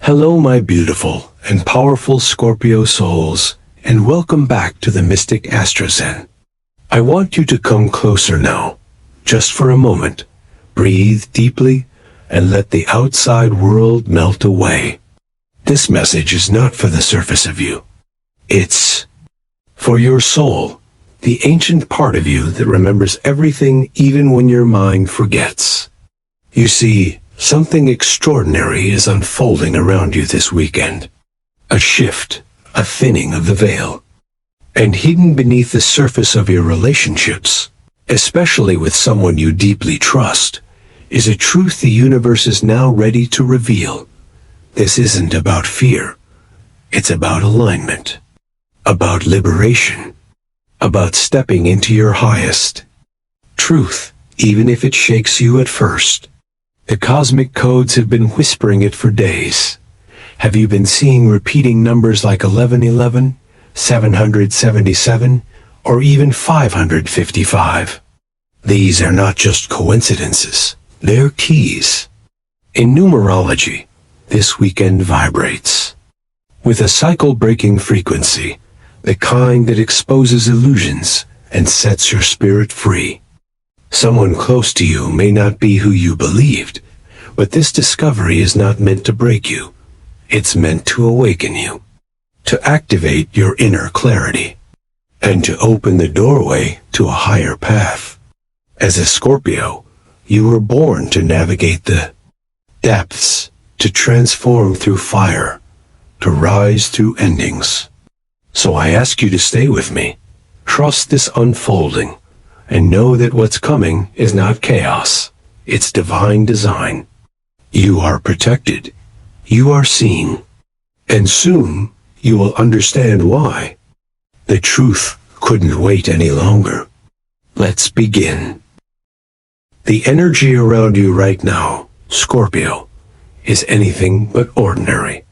Hello, my beautiful and powerful Scorpio souls, and welcome back to the Mystic Astrozen. I want you to come closer now, just for a moment. Breathe deeply and let the outside world melt away. This message is not for the surface of you. It's for your soul, the ancient part of you that remembers everything even when your mind forgets. You see, something extraordinary is unfolding around you this weekend. A shift, a thinning of the veil. And hidden beneath the surface of your relationships, especially with someone you deeply trust, is a truth the universe is now ready to reveal. This isn't about fear. It's about alignment. About liberation. About stepping into your highest truth, even if it shakes you at first. The cosmic codes have been whispering it for days. Have you been seeing repeating numbers like 1111, 777, or even 555? These are not just coincidences. They're keys. In numerology, this weekend vibrates with a cycle-breaking frequency, the kind that exposes illusions and sets your spirit free. Someone close to you may not be who you believed, but this discovery is not meant to break you. It's meant to awaken you, to activate your inner clarity, and to open the doorway to a higher path. As a Scorpio, you were born to navigate the depths, to transform through fire, to rise through endings. So I ask you to stay with me, trust this unfolding, and know that what's coming is not chaos, it's divine design. You are protected, you are seen, and soon you will understand why. The truth couldn't wait any longer. Let's begin. The energy around you right now, Scorpio, is anything but ordinary.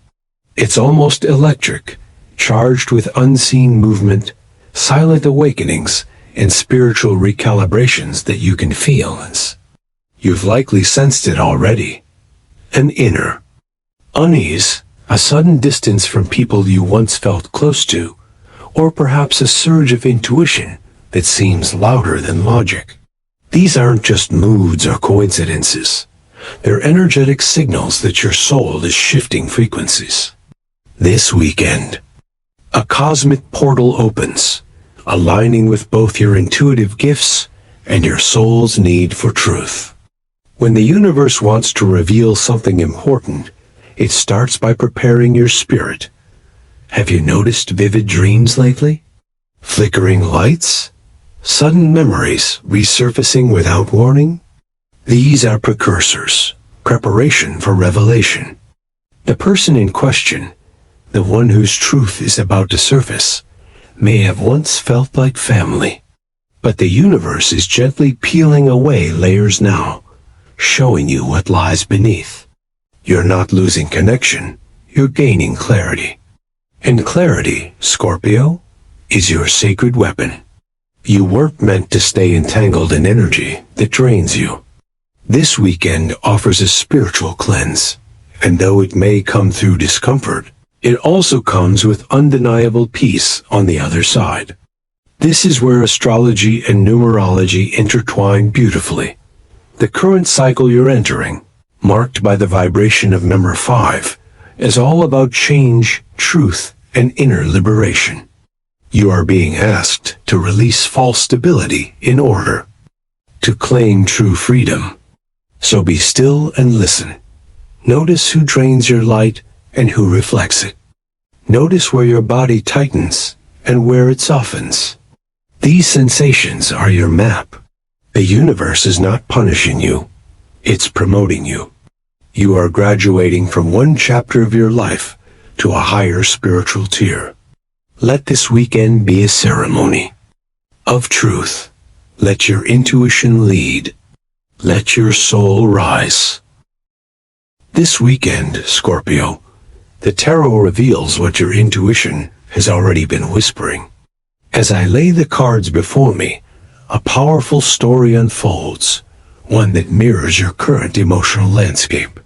It's almost electric, charged with unseen movement, silent awakenings, and spiritual recalibrations that you can feel. You've likely sensed it already. An inner unease, a sudden distance from people you once felt close to, or perhaps a surge of intuition that seems louder than logic. These aren't just moods or coincidences. They're energetic signals that your soul is shifting frequencies. This weekend, a cosmic portal opens, aligning with both your intuitive gifts and your soul's need for truth. When the universe wants to reveal something important, it starts by preparing your spirit. Have you noticed vivid dreams lately? Flickering lights? Sudden memories resurfacing without warning? These are precursors, preparation for revelation. The person in question, the one whose truth is about to surface, may have once felt like family. But the universe is gently peeling away layers now, showing you what lies beneath. You're not losing connection, you're gaining clarity. And clarity, Scorpio, is your sacred weapon. You weren't meant to stay entangled in energy that drains you. This weekend offers a spiritual cleanse, and though it may come through discomfort, it also comes with undeniable peace on the other side. This is where astrology and numerology intertwine beautifully. The current cycle you're entering, marked by the vibration of number 5, is all about change, truth, and inner liberation. You are being asked to release false stability in order to claim true freedom. So be still and listen. Notice who drains your light and who reflects it. Notice where your body tightens and where it softens. These sensations are your map. The universe is not punishing you. It's promoting you. You are graduating from one chapter of your life to a higher spiritual tier. Let this weekend be a ceremony of truth. Let your intuition lead. Let your soul rise. This weekend, Scorpio, the tarot reveals what your intuition has already been whispering. As I lay the cards before me, a powerful story unfolds, one that mirrors your current emotional landscape.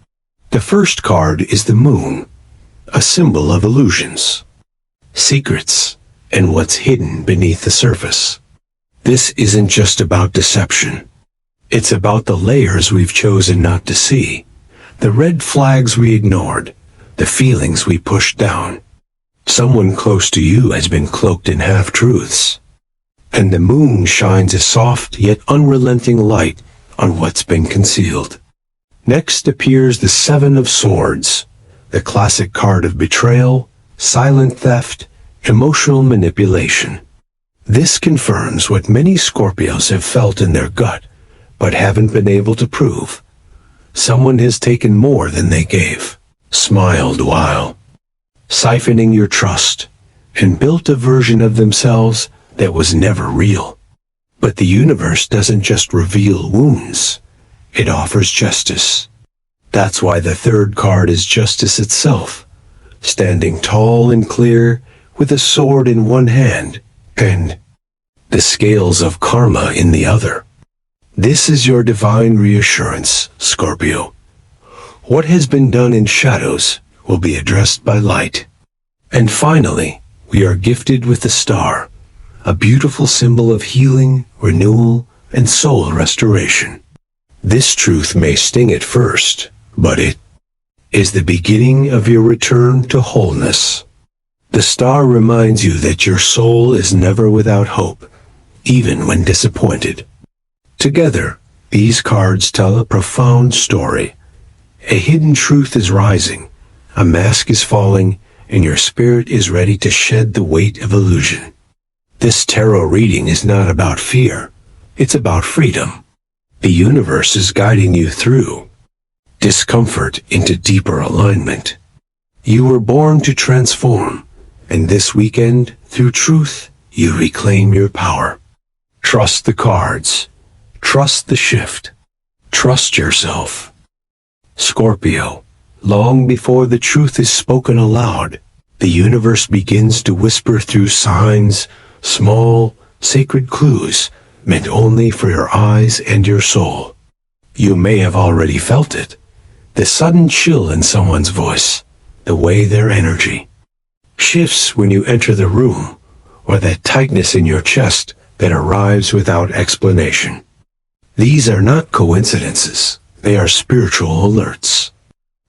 The first card is the moon, a symbol of illusions, secrets, and what's hidden beneath the surface. This isn't just about deception. It's about the layers we've chosen not to see, the red flags we ignored, the feelings we pushed down. Someone close to you has been cloaked in half-truths, and the moon shines a soft yet unrelenting light on what's been concealed. Next appears the Seven of Swords, the classic card of betrayal, silent theft, emotional manipulation. This confirms what many Scorpios have felt in their gut, but haven't been able to prove. Someone has taken more than they gave, smiled while siphoning your trust, and built a version of themselves that was never real. But the universe doesn't just reveal wounds, it offers justice. That's why the third card is justice itself, standing tall and clear with a sword in one hand and the scales of karma in the other. This is your divine reassurance, Scorpio. What has been done in shadows will be addressed by light. And finally, we are gifted with the star, a beautiful symbol of healing, renewal, and soul restoration. This truth may sting at first, but it is the beginning of your return to wholeness. The star reminds you that your soul is never without hope, even when disappointed. Together, these cards tell a profound story. A hidden truth is rising, a mask is falling, and your spirit is ready to shed the weight of illusion. This tarot reading is not about fear, it's about freedom. The universe is guiding you through discomfort into deeper alignment. You were born to transform, and this weekend, through truth, you reclaim your power. Trust the cards. Trust the shift. Trust yourself. Scorpio, long before the truth is spoken aloud, the universe begins to whisper through signs, small, sacred clues meant only for your eyes and your soul. You may have already felt it, the sudden chill in someone's voice, the way their energy shifts when you enter the room, or that tightness in your chest that arrives without explanation. These are not coincidences, they are spiritual alerts.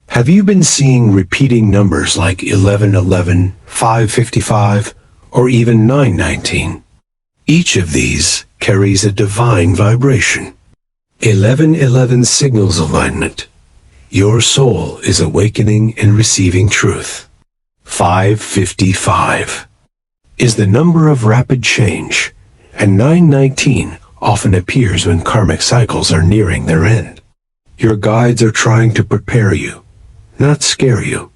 Have you been seeing repeating numbers like 1111, 555, or even 919? Each of these carries a divine vibration. 1111 signals alignment. Your soul is awakening and receiving truth. 555 is the number of rapid change, and 919 often appears when karmic cycles are nearing their end. Your guides are trying to prepare you, not scare you.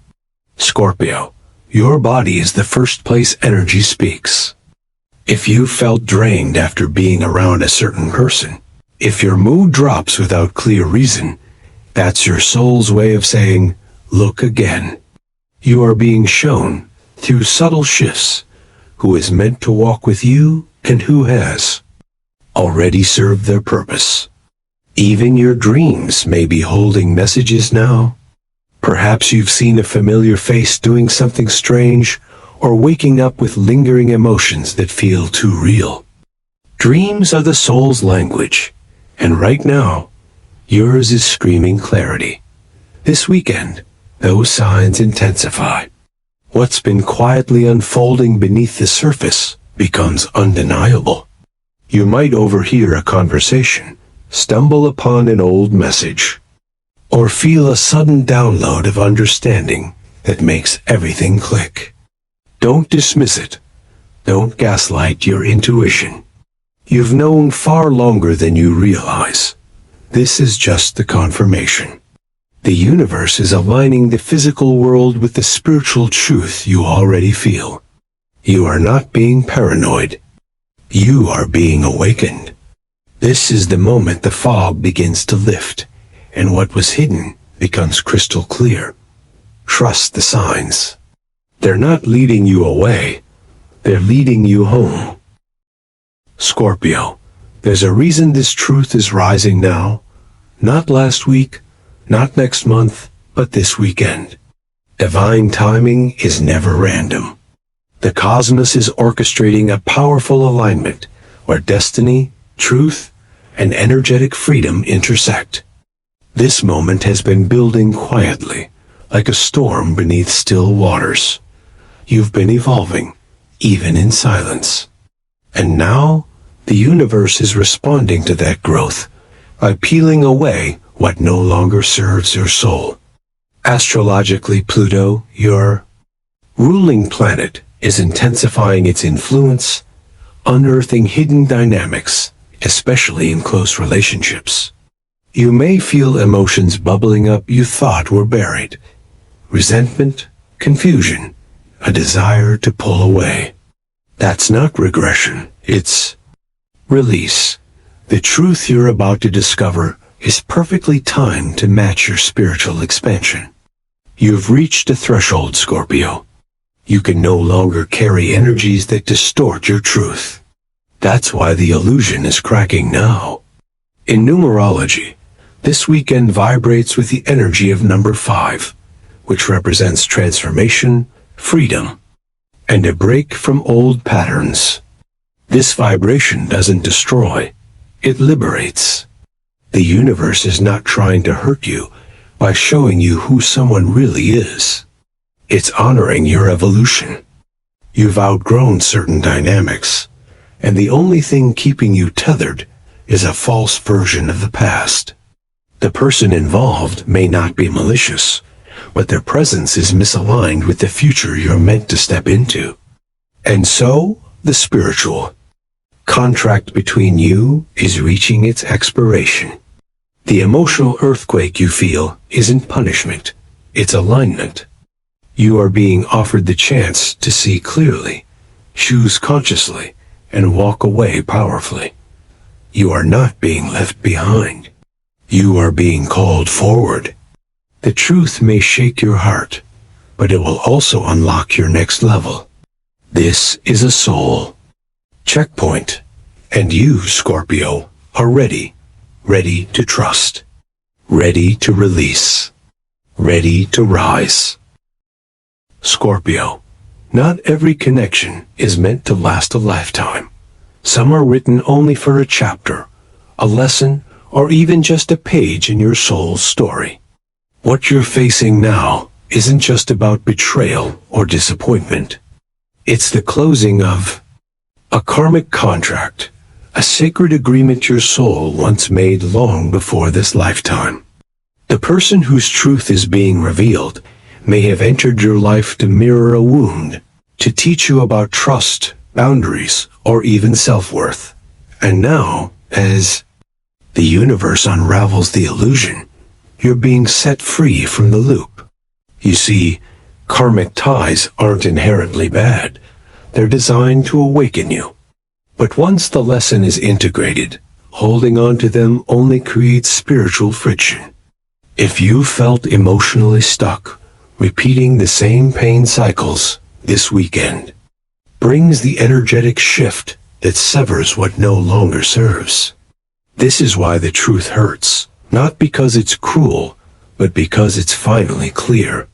Scorpio, your body is the first place energy speaks. If you felt drained after being around a certain person, if your mood drops without clear reason, that's your soul's way of saying, look again. You are being shown, through subtle shifts, who is meant to walk with you and who has already served their purpose. Even your dreams may be holding messages now. Perhaps you've seen a familiar face doing something strange, or waking up with lingering emotions that feel too real. Dreams are the soul's language, and right now, yours is screaming clarity. This weekend, those signs intensify. What's been quietly unfolding beneath the surface becomes undeniable. You might overhear a conversation, stumble upon an old message, or feel a sudden download of understanding that makes everything click. Don't dismiss it. Don't gaslight your intuition. You've known far longer than you realize. This is just the confirmation. The universe is aligning the physical world with the spiritual truth you already feel. You are not being paranoid. You are being awakened. This is the moment the fog begins to lift, and what was hidden becomes crystal clear. Trust the signs. They're not leading you away. They're leading you home. Scorpio, there's a reason this truth is rising now. Not last week, not next month, but this weekend. Divine timing is never random. The cosmos is orchestrating a powerful alignment where destiny, truth, and energetic freedom intersect. This moment has been building quietly, like a storm beneath still waters. You've been evolving, even in silence. And now, the universe is responding to that growth by peeling away what no longer serves your soul. Astrologically, Pluto, your ruling planet, is intensifying its influence, unearthing hidden dynamics, especially in close relationships. You may feel emotions bubbling up you thought were buried. Resentment, confusion, a desire to pull away. That's not regression, it's release. The truth you're about to discover is perfectly timed to match your spiritual expansion. You've reached a threshold, Scorpio. You can no longer carry energies that distort your truth. That's why the illusion is cracking now. In numerology, this weekend vibrates with the energy of number 5, which represents transformation, freedom, and a break from old patterns. This vibration doesn't destroy, it liberates. The universe is not trying to hurt you by showing you who someone really is. It's honoring your evolution. You've outgrown certain dynamics, and the only thing keeping you tethered is a false version of the past. The person involved may not be malicious, but their presence is misaligned with the future you're meant to step into. And so, the spiritual contract between you is reaching its expiration. The emotional earthquake you feel isn't punishment, it's alignment. You are being offered the chance to see clearly, choose consciously, and walk away powerfully. You are not being left behind. You are being called forward. The truth may shake your heart, but it will also unlock your next level. This is a soul checkpoint, and you, Scorpio, are ready to trust, ready to release, ready to rise. Scorpio, not every connection is meant to last a lifetime. Some are written only for a chapter, a lesson, or even just a page in your soul's story. What you're facing now isn't just about betrayal or disappointment. It's the closing of a karmic contract, a sacred agreement your soul once made long before this lifetime. The person whose truth is being revealed may have entered your life to mirror a wound, to teach you about trust, boundaries, or even self-worth. And now, as the universe unravels the illusion, you're being set free from the loop. You see, karmic ties aren't inherently bad. They're designed to awaken you. But once the lesson is integrated, holding on to them only creates spiritual friction. If you felt emotionally stuck, repeating the same pain cycles this weekend brings the energetic shift that severs what no longer serves. This is why the truth hurts, not because it's cruel, but because it's finally clear.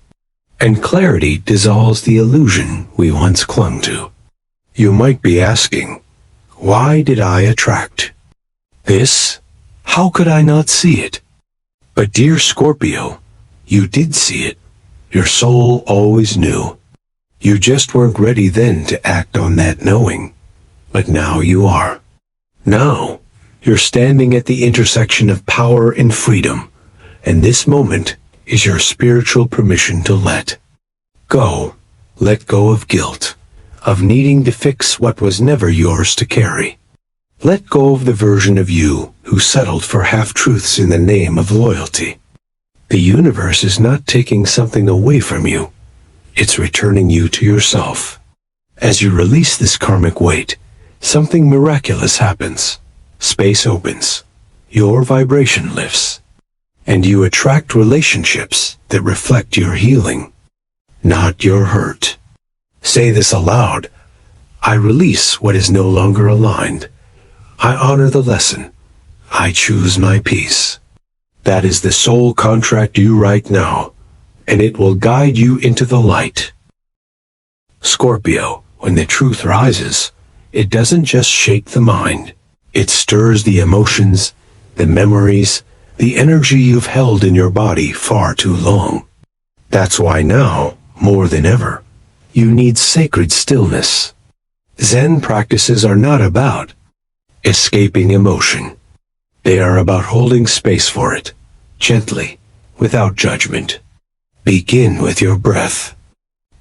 And clarity dissolves the illusion we once clung to. You might be asking, why did I attract this? How could I not see it? But dear Scorpio, you did see it. Your soul always knew. You just weren't ready then to act on that knowing. But now you are. Now, you're standing at the intersection of power and freedom, and this moment is your spiritual permission to let go. Let go of guilt, of needing to fix what was never yours to carry. Let go of the version of you who settled for half-truths in the name of loyalty. The universe is not taking something away from you. It's returning you to yourself. As you release this karmic weight, something miraculous happens. Space opens. Your vibration lifts. And you attract relationships that reflect your healing, not your hurt. Say this aloud. I release what is no longer aligned. I honor the lesson. I choose my peace. That is the soul contract you write now. and it will guide you into the light. Scorpio, when the truth rises, it doesn't just shake the mind. It stirs the emotions, the memories, the energy you've held in your body far too long. That's why now, more than ever, you need sacred stillness. Zen practices are not about escaping emotion. They are about holding space for it, gently, without judgment. Begin with your breath.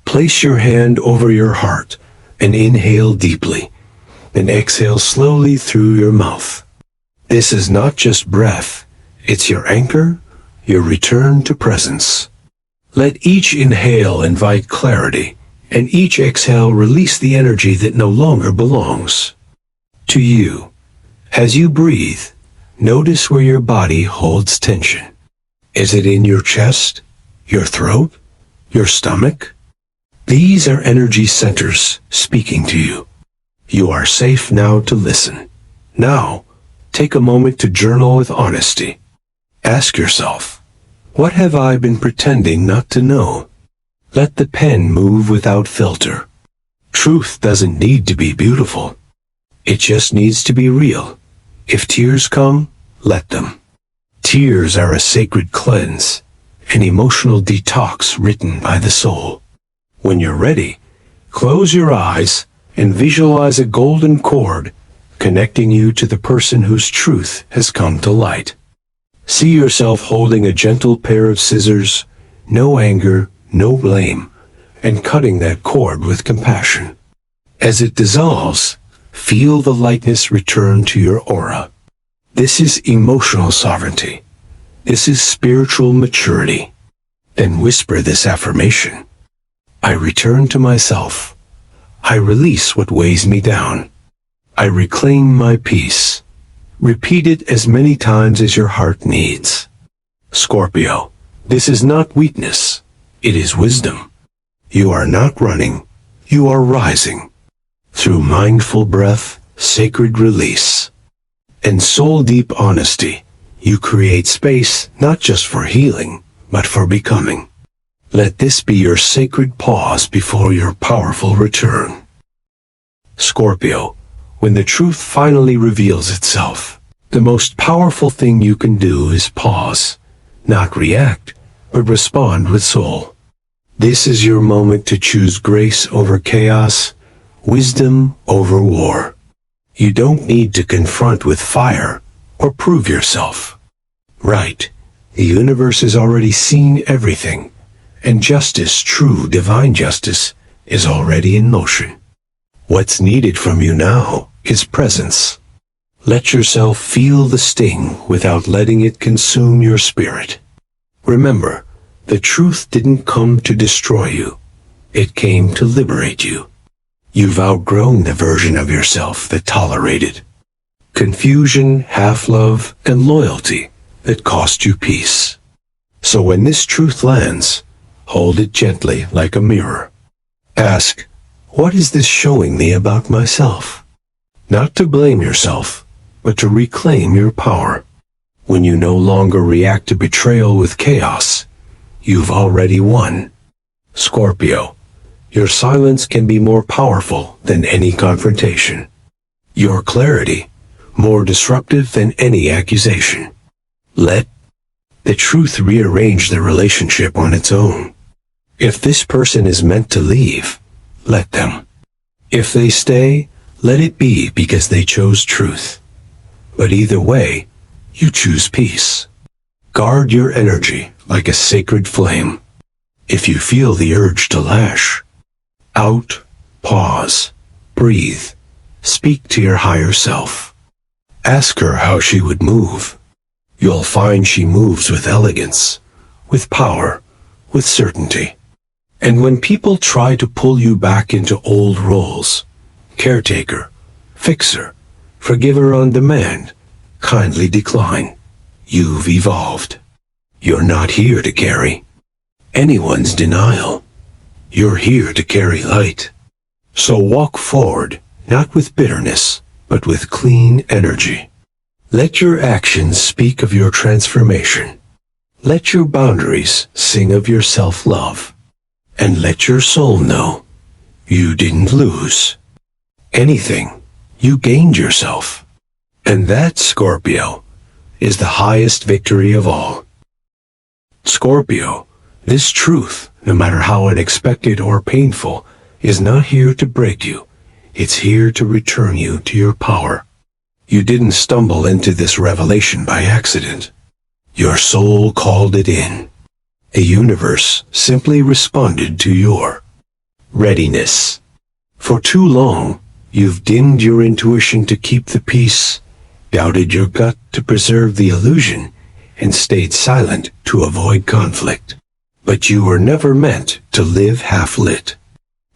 Place your hand over your heart and inhale deeply, and exhale slowly through your mouth. This is not just breath, it's your anchor, your return to presence. Let each inhale invite clarity, and each exhale release the energy that no longer belongs to you. As you breathe, notice where your body holds tension. Is it in your chest, your throat, your stomach? These are energy centers speaking to you. You are safe now to listen. Now, take a moment to journal with honesty. Ask yourself, what have I been pretending not to know? Let the pen move without filter. Truth doesn't need to be beautiful. It just needs to be real. If tears come, let them. Tears are a sacred cleanse, an emotional detox written by the soul. When you're ready, close your eyes and visualize a golden cord connecting you to the person whose truth has come to light. See yourself holding a gentle pair of scissors, no anger, no blame, and cutting that cord with compassion. As it dissolves, feel the lightness return to your aura. This is emotional sovereignty. This is spiritual maturity. Then whisper this affirmation. I return to myself. I release what weighs me down. I reclaim my peace. Repeat it as many times as your heart needs. Scorpio, this is not weakness. It is wisdom. You are not running. You are rising. Through mindful breath, sacred release, and soul-deep honesty, you create space not just for healing, but for becoming. Let this be your sacred pause before your powerful return. Scorpio, when the truth finally reveals itself, the most powerful thing you can do is pause, not react, but respond with soul. This is your moment to choose grace over chaos, wisdom over war. You don't need to confront with fire or prove yourself. Right, the universe has already seen everything, and justice, true divine justice, is already in motion. What's needed from you now is presence. Let yourself feel the sting without letting it consume your spirit. Remember, the truth didn't come to destroy you. It came to liberate you. You've outgrown the version of yourself that tolerated confusion, half-love, and loyalty that cost you peace. So when this truth lands, hold it gently like a mirror. Ask, what is this showing me about myself? Not to blame yourself, but to reclaim your power. When you no longer react to betrayal with chaos, you've already won. Scorpio, your silence can be more powerful than any confrontation. Your clarity, more disruptive than any accusation. Let the truth rearrange the relationship on its own. If this person is meant to leave, let them. If they stay, let it be because they chose truth. But either way, you choose peace. Guard your energy like a sacred flame. If you feel the urge to lash out, pause, breathe, speak to your higher self. Ask her how she would move. You'll find she moves with elegance, with power, with certainty. And when people try to pull you back into old roles, caretaker, fixer, forgiver on demand, kindly decline. You've evolved. You're not here to carry anyone's denial. You're here to carry light. So walk forward, not with bitterness, but with clean energy. Let your actions speak of your transformation. Let your boundaries sing of your self-love. And let your soul know you didn't lose anything. You gained yourself. And that, Scorpio, is the highest victory of all. Scorpio, this truth, no matter how unexpected or painful, is not here to break you. It's here to return you to your power. You didn't stumble into this revelation by accident. Your soul called it in. A universe simply responded to your readiness. For too long, you've dimmed your intuition to keep the peace, doubted your gut to preserve the illusion, and stayed silent to avoid conflict. But you were never meant to live half-lit.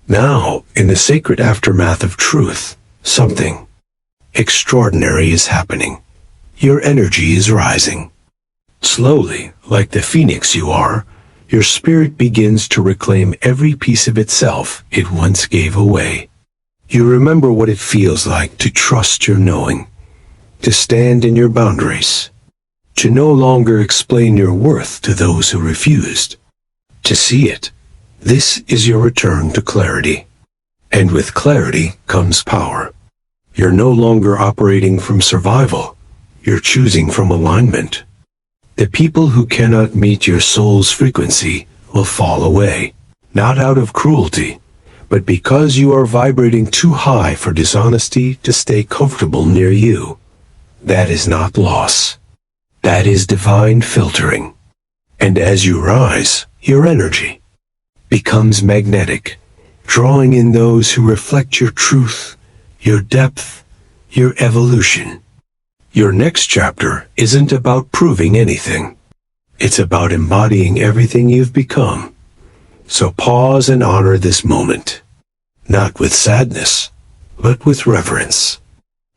Now, in the sacred aftermath of truth, something extraordinary is happening. Your energy is rising. Slowly, like the phoenix you are, your spirit begins to reclaim every piece of itself it once gave away. You remember what it feels like to trust your knowing, to stand in your boundaries, to no longer explain your worth to those who refused to see it. This is your return to clarity. And with clarity comes power. You're no longer operating from survival. You're choosing from alignment. The people who cannot meet your soul's frequency will fall away, not out of cruelty, but because you are vibrating too high for dishonesty to stay comfortable near you. That is not loss. That is divine filtering. And as you rise, your energy becomes magnetic, drawing in those who reflect your truth, your depth, your evolution. Your next chapter isn't about proving anything. It's about embodying everything you've become. So pause and honor this moment. Not with sadness, but with reverence.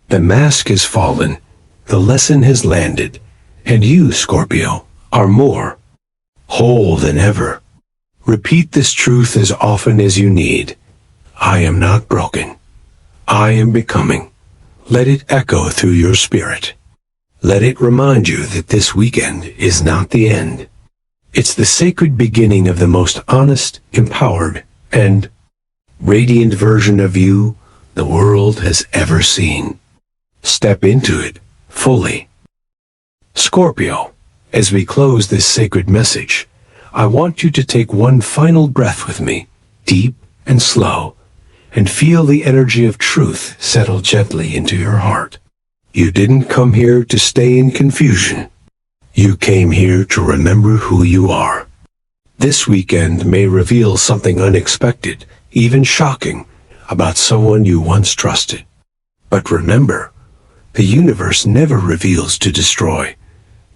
The mask has fallen, the lesson has landed, and you, Scorpio, are more whole than ever. Repeat this truth as often as you need. I am not broken. I am becoming. Let it echo through your spirit. Let it remind you that this weekend is not the end. It's the sacred beginning of the most honest, empowered, and radiant version of you the world has ever seen. Step into it fully. Scorpio, as we close this sacred message, I want you to take one final breath with me, deep and slow, and feel the energy of truth settle gently into your heart. You didn't come here to stay in confusion. You came here to remember who you are. This weekend may reveal something unexpected, even shocking, about someone you once trusted. But remember, the universe never reveals to destroy.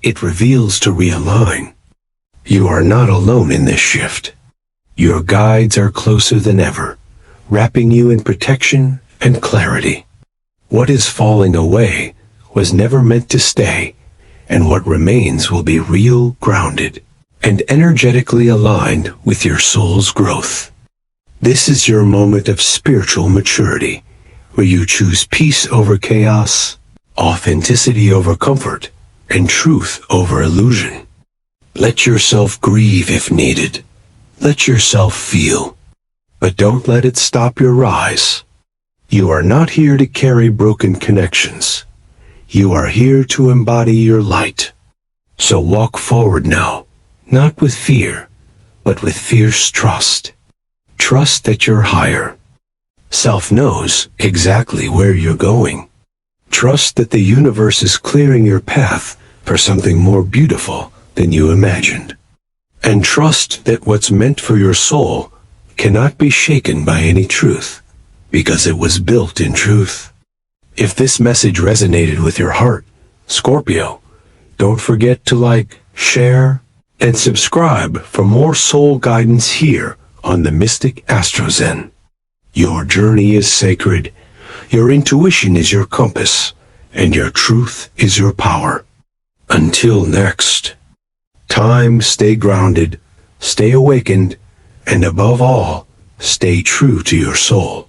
It reveals to realign. You are not alone in this shift. Your guides are closer than ever, wrapping you in protection and clarity. What is falling away was never meant to stay, and what remains will be real, grounded, and energetically aligned with your soul's growth. This is your moment of spiritual maturity, where you choose peace over chaos, authenticity over comfort, and truth over illusion. Let yourself grieve if needed. Let yourself feel. But don't let it stop your rise. You are not here to carry broken connections. You are here to embody your light. So walk forward now, not with fear, but with fierce trust. Trust that your higher self knows exactly where you're going. Trust that the universe is clearing your path for something more beautiful than you imagined. And trust that what's meant for your soul cannot be shaken by any truth, because it was built in truth. If this message resonated with your heart, Scorpio, don't forget to like, share, and subscribe for more soul guidance here on the Mystic Astrozen. Your journey is sacred, your intuition is your compass, and your truth is your power. Until next time, stay grounded, stay awakened, and above all, stay true to your soul.